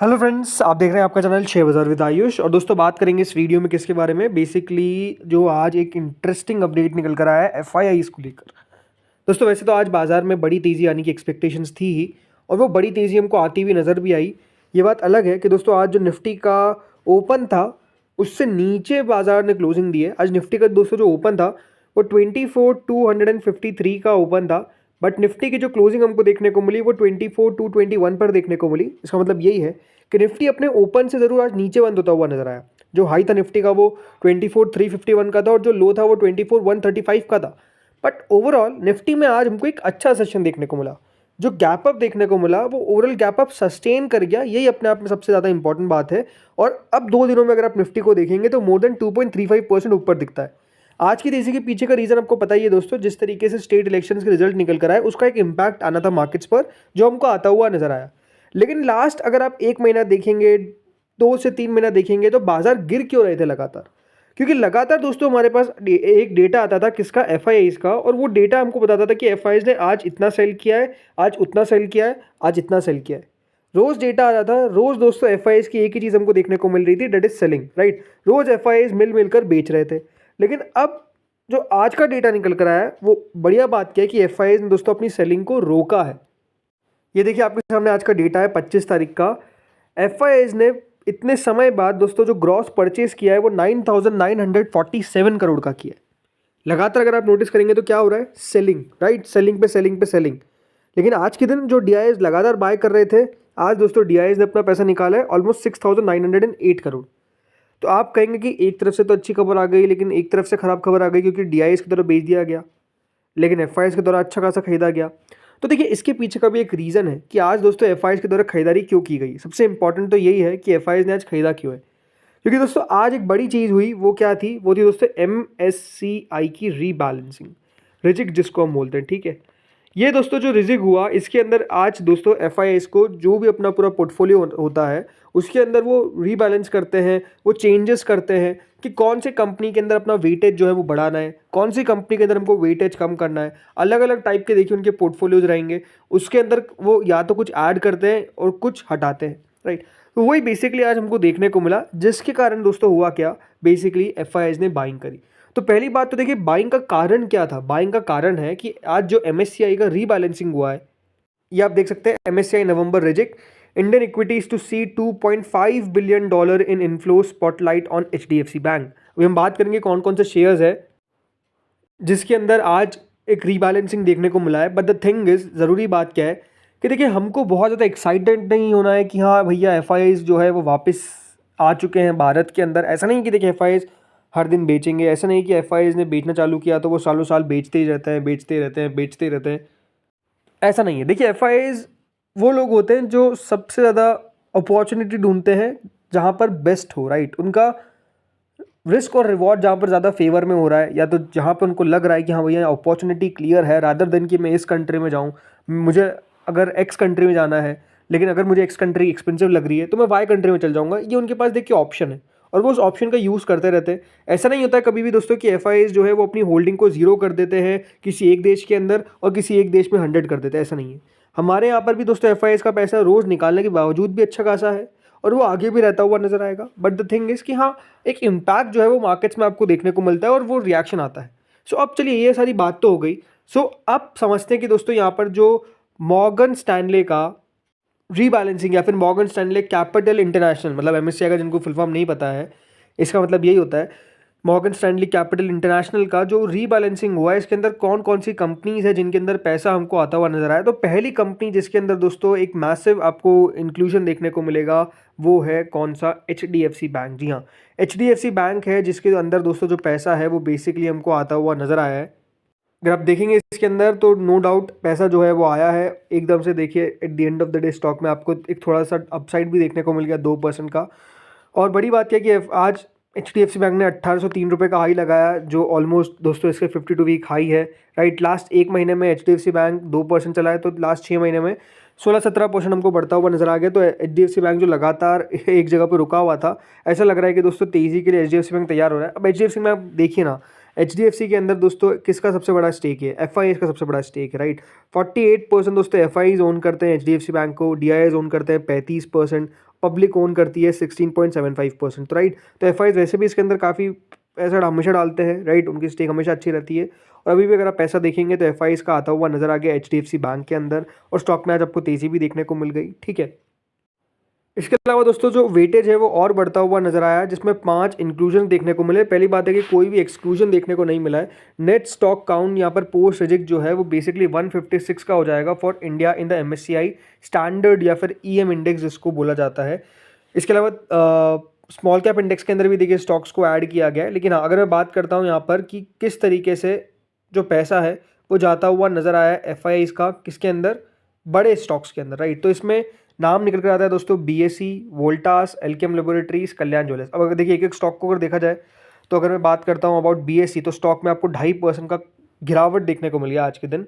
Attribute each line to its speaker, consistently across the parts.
Speaker 1: Hello friends, आप देख रहे हैं आपका चैनल शेयर बाज़ार विद आयुष। और दोस्तों बात करेंगे इस वीडियो में किसके बारे में। बेसिकली जो आज एक इंटरेस्टिंग अपडेट निकल कर आया है एफआईआईज़ को लेकर। दोस्तों वैसे तो आज बाजार में बड़ी तेज़ी आने की एक्सपेक्टेशंस थी ही, और वो बड़ी तेज़ी हमको आती हुई नज़र भी आई। ये बात अलग है कि दोस्तों आज जो निफ्टी का ओपन था उससे नीचे बाजार ने क्लोजिंग दी है। आज निफ्टी का दोस्तों जो ओपन था वो 24,253 का ओपन था, बट निफ्टी की जो क्लोजिंग हमको देखने को मिली वो 24,221 पर देखने को मिली। इसका मतलब यही है कि निफ्टी अपने ओपन से ज़रूर आज नीचे बंद होता हुआ नजर आया। जो हाई था निफ्टी का वो 24,351 का था, और जो लो था वो 24,135 का था। बट ओवरऑल निफ्टी में आज हमको एक अच्छा सेशन देखने को मिला। जो गैप अप देखने को मिला वो ओवरऑल गैप अप सस्टेन कर गया, यही अपने आप में सबसे ज़्यादा इंपॉर्टेंट बात है। और अब 2 दिनों में अगर आप निफ्टी को देखेंगे तो मोर देन 2.35% ऊपर दिखता है। आज की तेजी के पीछे का रीज़न आपको पता ही है दोस्तों। जिस तरीके से स्टेट इलेक्शंस के रिजल्ट निकल कर आए उसका एक इम्पैक्ट आना था मार्केट्स पर, जो हमको आता हुआ नजर आया। लेकिन लास्ट अगर आप 1 महीना देखेंगे, 2 से 3 महीना देखेंगे, तो बाजार गिर क्यों रहे थे लगातार? क्योंकि लगातार दोस्तों हमारे पास एक डेटा आता था किसका, एफआईआईज़ का। और वो डेटा हमको बताता था कि एफआईआईज़ ने आज इतना सेल किया है, आज उतना सेल किया है, आज इतना सेल किया है। रोज डेटा आ रहा था। रोज दोस्तों एफआईआईज़ की एक ही चीज़ हमको देखने को मिल रही थी, डेट इज सेलिंग, राइट। रोज एफआईआईज़ मिल मिलकर बेच रहे थे। लेकिन अब जो आज का डेटा निकल कर आया है वो बढ़िया बात क्या है कि एफआईआईज़ ने दोस्तों अपनी सेलिंग को रोका है। ये देखिए आपके सामने आज का डेटा है 25 तारीख का। एफआईआईज़ ने इतने समय बाद दोस्तों जो ग्रॉस परचेज किया है वो 9,947 करोड़ का किया है। लगातार अगर आप नोटिस करेंगे तो क्या हो रहा है, सेलिंग, राइट। सेलिंग पे सेलिंग पे सेलिंग। लेकिन आज के दिन जो डीआईएस लगातार बाय कर रहे थे, आज दोस्तों डीआईएस ने अपना पैसा निकाला है ऑलमोस्ट 6,908 करोड़। तो आप कहेंगे कि एक तरफ से तो अच्छी खबर आ गई, लेकिन एक तरफ से खराब खबर आ गई, क्योंकि डीआईएस की तरफ बेच दिया गया लेकिन एफआईआईज़ के द्वारा अच्छा खासा खरीदा गया। तो देखिए इसके पीछे का भी एक रीज़न है कि आज दोस्तों एफआईआईज़ के द्वारा खरीदारी क्यों की गई। सबसे इंपॉर्टेंट तो यही है कि एफआईआईज़ ने आज खरीदा क्यों है। क्योंकि दोस्तों आज एक बड़ी चीज़ हुई, वो क्या थी, वो थी दोस्तों एमएससीआई की रीबैलेंसिंग, रिजिक जिसको हम बोलते हैं, ठीक है। ये दोस्तों जो रिजिक हुआ इसके अंदर आज दोस्तों एफआईआईज़ को जो भी अपना पूरा पोर्टफोलियो होता है उसके अंदर वो रीबैलेंस करते हैं, वो चेंजेस करते हैं कि कौन सी कंपनी के अंदर अपना वेटेज जो है वो बढ़ाना है, कौन सी कंपनी के अंदर हमको वेटेज कम करना है। अलग अलग टाइप के देखिए उनके पोर्टफोलियोज रहेंगे, उसके अंदर वो या तो कुछ ऐड करते हैं और कुछ हटाते हैं, राइट। तो वही बेसिकली आज हमको देखने को मिला, जिसके कारण दोस्तों हुआ क्या, बेसिकली एफआईआईज़ ने बाइंग करी। तो पहली बात तो देखिए बाइंग का कारण क्या था। बाइंग का कारण है कि आज जो एमएससीआई का रीबैलेंसिंग हुआ है, ये आप देख सकते हैं, MSCI November rejig, Indian equities to see $2.5 billion in inflow spotlight on HDFC bank. अभी हम बात करेंगे कौन कौन से शेयर्स है जिसके अंदर आज एक रीबैलेंसिंग देखने को मिला है। बट द थिंग इज, ज़रूरी बात क्या है कि देखिए हमको बहुत ज़्यादा एक्साइटेड नहीं होना है कि हाँ भैया एफआईआईज़ जो है वो वापस आ चुके हैं भारत के अंदर। ऐसा नहीं कि देखिए एफआईआईज़ हर दिन बेचेंगे, ऐसा नहीं कि एफआईआईज़ ने बेचना चालू किया तो वो सालों साल बेचते ही रहते हैं, बेचते ही रहते हैं, बेचते ही रहते हैं। ऐसा नहीं है। देखिए एफआईआईज़ वो लोग होते हैं जो सबसे ज़्यादा अपॉर्चुनिटी ढूंढते हैं जहाँ पर बेस्ट हो, राइट। उनका रिस्क और रिवॉर्ड जहाँ पर ज़्यादा फेवर में हो रहा है, या तो जहाँ पर उनको लग रहा है कि हाँ भैया अपॉर्चुनिटी क्लियर है, रादर देन कि मैं इस कंट्री में जाऊँ, मुझे अगर एक्स कंट्री में जाना है लेकिन अगर मुझे एक्स कंट्री एक्सपेंसिव लग रही है तो मैं वाई कंट्री में चल जाऊँगा। ये उनके पास देखिए ऑप्शन है और वो उस ऑप्शन का यूज़ करते रहते हैं। ऐसा नहीं होता है कभी भी दोस्तों कि एफआईआईज़ जो है वो अपनी होल्डिंग को जीरो कर देते हैं किसी एक देश के अंदर और किसी एक देश में 100 कर देते हैं, ऐसा नहीं है। हमारे यहाँ पर भी दोस्तों एफआईआईज़ का पैसा रोज़ निकालने के बावजूद भी अच्छा खासा है और वो आगे भी रहता हुआ नजर आएगा। बट द थिंग इज़ कि हाँ एक इम्पैक्ट जो है वो मार्केट्स में आपको देखने को मिलता है और वो रिएक्शन आता है। सो अब चलिए ये सारी बात तो हो गई। सो अब समझते हैं कि दोस्तों यहाँ पर जो मॉर्गन स्टैनले का रीबैलेंसिंग या फिर मॉर्गन स्टैनले कैपिटल इंटरनेशनल, मतलब एमएससीआई का जिनको फुल फॉर्म नहीं पता है, इसका मतलब यही होता है मॉर्गन स्टैनली कैपिटल इंटरनेशनल का जो रीबैलेंसिंग हुआ है इसके अंदर कौन कौन सी कंपनीज है जिनके अंदर पैसा हमको आता हुआ नजर आया। तो पहली कंपनी जिसके अंदर दोस्तों एक मैसिव आपको इंक्लूजन देखने को मिलेगा वो है कौन सा, एचडीएफसी बैंक। जी हाँ, एचडीएफसी बैंक है जिसके अंदर दोस्तों जो पैसा है वो बेसिकली हमको आता हुआ नजर आया है। अगर आप देखेंगे इसके अंदर तो नो डाउट पैसा जो है वो आया है एकदम से। देखिए at the end of the day stock में आपको एक थोड़ा सा अपसाइड भी देखने को मिल गया 2% का। और बड़ी बात क्या है कि आज एचडीएफसी बैंक ने 1803 रुपये का हाई लगाया, जो ऑलमोस्ट दोस्तों इसके 52 वीक हाई है, राइट। लास्ट 1 महीने में एचडीएफसी बैंक 2% चला है, तो लास्ट 6 महीने में 16-17% हमको बढ़ता हुआ नजर आ गया। तो एचडीएफसी बैंक जो लगातार एक जगह पर रुका हुआ था, ऐसा लग रहा है कि दोस्तों तेज़ी के लिए एचडीएफसी बैंक तैयार हो रहा है। अब एचडीएफसी में आप देखिए ना, एचडीएफसी के अंदर दोस्तों किसका सबसे बड़ा स्टेक है, एफआईआईज़ का सबसे बड़ा स्टेक है, राइट। 48% दोस्तों एफआईआईज़ ओन करते हैं एचडीएफसी बैंक को, डीआईआईज़ ओन करते हैं 35%, पब्लिक ओन करती है 16.75%, तो राइट। तो एफ वैसे भी इसके अंदर काफ़ी पैसा हमेशा डालते हैं, राइट, उनकी स्टेक हमेशा अच्छी रहती है। और अभी भी अगर आप पैसा देखेंगे तो एफ का आता हुआ नजर आ गया HDFC बैंक के अंदर, और स्टॉक में आज आपको तेजी भी देखने को मिल गई, ठीक है। इसके अलावा दोस्तों जो वेटेज है वो और बढ़ता हुआ नजर आया, जिसमें 5 इंक्लूजन देखने को मिले। पहली बात है कि कोई भी एक्सक्लूजन देखने को नहीं मिला है। नेट स्टॉक काउंट यहाँ पर पोस्ट रिजिक जो है वो बेसिकली 156 का हो जाएगा for India in the MSCI standard या फिर EM इंडेक्स जिसको बोला जाता है। इसके अलावा स्मॉल कैप इंडेक्स के अंदर भी देखिए स्टॉक्स को ऐड किया गया है। लेकिन हाँ, अगर मैं बात करता हूँ यहाँ पर कि किस तरीके से जो पैसा है वो जाता हुआ नजर आया है FIIs का, किसके अंदर, बड़े स्टॉक्स के अंदर, राइट। तो इसमें नाम निकल कर आता है दोस्तों BSE, वोल्टास, एल्केम लेबोरेटरीज, कल्याण ज्वेलर्स। अब अगर देखिए एक एक स्टॉक को अगर देखा जाए तो अगर मैं बात करता हूँ अबाउट BSE, तो स्टॉक में आपको 2.5% का गिरावट देखने को मिली आज के दिन,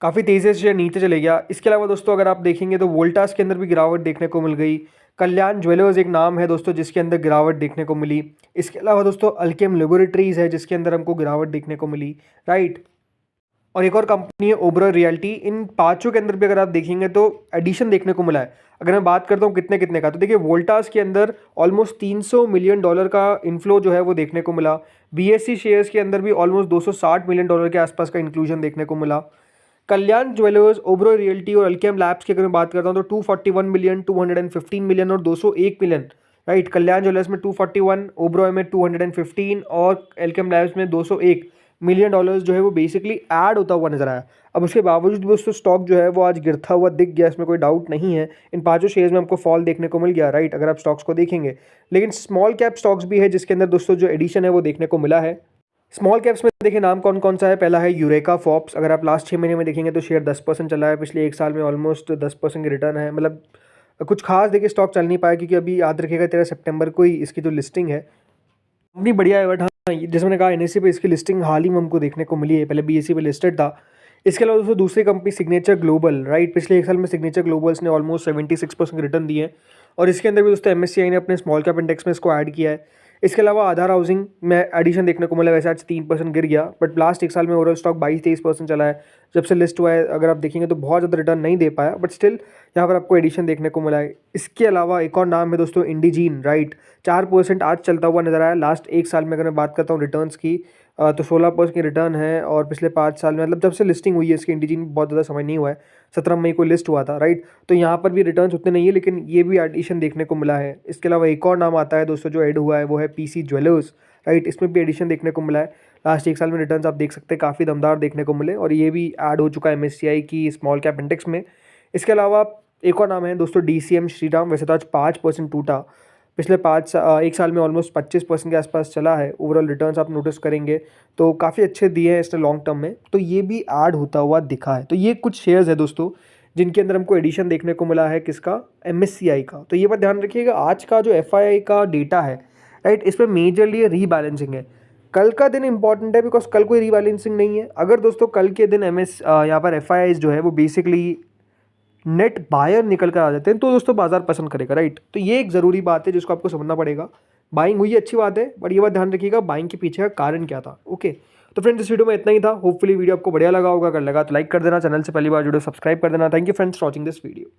Speaker 1: काफ़ी तेज़ी से नीचे चले गया। इसके अलावा दोस्तों अगर आप देखेंगे तो वोल्टास के अंदर भी गिरावट देखने को मिल गई। कल्याण ज्वेलर्स एक नाम है दोस्तों जिसके अंदर गिरावट देखने को मिली। इसके अलावा दोस्तों अल्केम लेबोरेटरीज है जिसके अंदर हमको गिरावट देखने को मिली, राइट। और एक और कंपनी है ओबरॉय रियल्टी। इन पांचों के अंदर भी अगर आप देखेंगे तो एडिशन देखने को मिला है। अगर मैं बात करता हूँ कितने कितने का, तो देखिए वोल्टास के अंदर ऑलमोस्ट $300 मिलियन का इन्फ्लो जो है वो देखने को मिला। BSE शेयर्स के अंदर भी ऑलमोस्ट $260 मिलियन के आसपास का इंक्लूजन देखने को मिला। कल्याण ज्वेलर्स, ओबरॉय रियल्टी और अल्केम लैब्स की अगर मैं बात करता हूँ तो 241 मिलियन, 215 मिलियन और 201 मिलियन, राइट। कल्याण ज्वेलर्स में 241, ओबरॉय में 215 और एल्केम लैब्स में 201 मिलियन डॉलर्स जो है वो बेसिकली ऐड होता हुआ नजर आया। अब उसके बावजूद भी दोस्तों स्टॉक जो है वो आज गिरता हुआ दिख गया, इसमें कोई डाउट नहीं है। इन पांचों शेयर्स में हमको फॉल देखने को मिल गया, राइट, अगर आप स्टॉक्स को देखेंगे। लेकिन स्मॉल कैप स्टॉक्स भी है जिसके अंदर दोस्तों जो एडिशन है वो देखने को मिला है। स्मॉल कैप्स में देखिए नाम कौन कौन सा है। पहला है यूरेका फॉर्ब्स। अगर आप लास्ट 6 महीने में देखेंगे तो शेयर 10% चला है। पिछले 1 साल में ऑलमोस्ट 10% की रिटर्न है। मतलब कुछ खास देखिए स्टॉक चल नहीं पाया, क्योंकि अभी याद रखिएगा 13 सितंबर को ही इसकी जो लिस्टिंग है, कंपनी बढ़िया है, बट हाँ जैसे मैंने कहा NSE पे इसकी लिस्टिंग हाल ही में हमको देखने को मिली है, पहले BSE पे लिस्टेड था। इसके अलावा दोस्तों दूसरी कंपनी सिग्नेचर ग्लोबल, राइट। पिछले 1 साल में सिग्नेचर ग्लोबल्स ने ऑलमोस्ट 76% रिटर्न दिए हैं, और इसके अंदर भी दोस्तों MSCI ने अपने स्मॉल कैप इंडेक्स में इसको ऐड किया है। इसके अलावा आधार हाउसिंग में एडिशन देखने को मिला। वैसे आज 3% गिर गया, बट लास्ट 1 साल में ओवरऑल स्टॉक 22-23% चला है जब से लिस्ट हुआ है। अगर आप देखेंगे तो बहुत ज़्यादा रिटर्न नहीं दे पाया, बट स्टिल यहाँ पर आपको एडिशन देखने को मिला है। इसके अलावा एक और नाम है दोस्तों इंडिजीन, राइट। 4% आज चलता हुआ नजर आया। लास्ट 1 साल में अगर मैं बात करता हूँ रिटर्न्स की, तो 16% की रिटर्न है। और पिछले 5 साल में, मतलब जब से लिस्टिंग हुई है इसकी इंडिजीन, बहुत ज़्यादा समय नहीं हुआ है, 17 मई को लिस्ट हुआ था, राइट। तो यहाँ पर भी रिटर्न्स उतने नहीं है, लेकिन ये भी एडिशन देखने को मिला है। इसके अलावा एक और नाम आता है दोस्तों जो ऐड हुआ है, वो है PC ज्वेलर्स, राइट। इसमें भी एडिशन देखने को मिला है। लास्ट 1 साल में रिटर्न्स आप देख सकते हैं काफ़ी दमदार देखने को मिले, और ये भी ऐड हो चुका है MSCI की स्मॉल कैप इंडेक्स में। इसके अलावा एक और नाम है दोस्तों DCM श्रीराम। वैसे तो आज 5% टूटा, पिछले 1 साल में ऑलमोस्ट 25% के आसपास चला है। ओवरऑल रिटर्न्स आप नोटिस करेंगे तो काफ़ी अच्छे दिए हैं इसने लॉन्ग टर्म में, तो ये भी ऐड होता हुआ दिखा है। तो ये कुछ शेयर्स है दोस्तों जिनके अंदर हमको एडिशन देखने को मिला है, किसका, MSCI का। तो ये बात ध्यान रखिएगा, आज का जो FII का डेटा है, राइट, इसमें मेजरली रीबैलेंसिंग है। कल का दिन इंपॉर्टेंट है, बिकॉज कल कोई रीबैलेंसिंग नहीं है। अगर दोस्तों कल के दिन यहाँ पर FIIs जो है वो बेसिकली नेट बायर निकल कर आ जाते हैं तो दोस्तों बाजार पसंद करेगा, राइट। तो ये एक ज़रूरी बात है जिसको आपको समझना पड़ेगा। बाइंग हुई अच्छी बात है, बट ये बात ध्यान रखिएगा बाइंग के पीछे का कारण क्या था, ओके। तो फ्रेंड्स इस वीडियो में इतना ही था। होपफुली वीडियो आपको बढ़िया लगा होगा। अगर लगा तो लाइक कर देना, चैनल से पहली बार जुड़े सब्सक्राइब कर देना। Thank you friends for watching this video.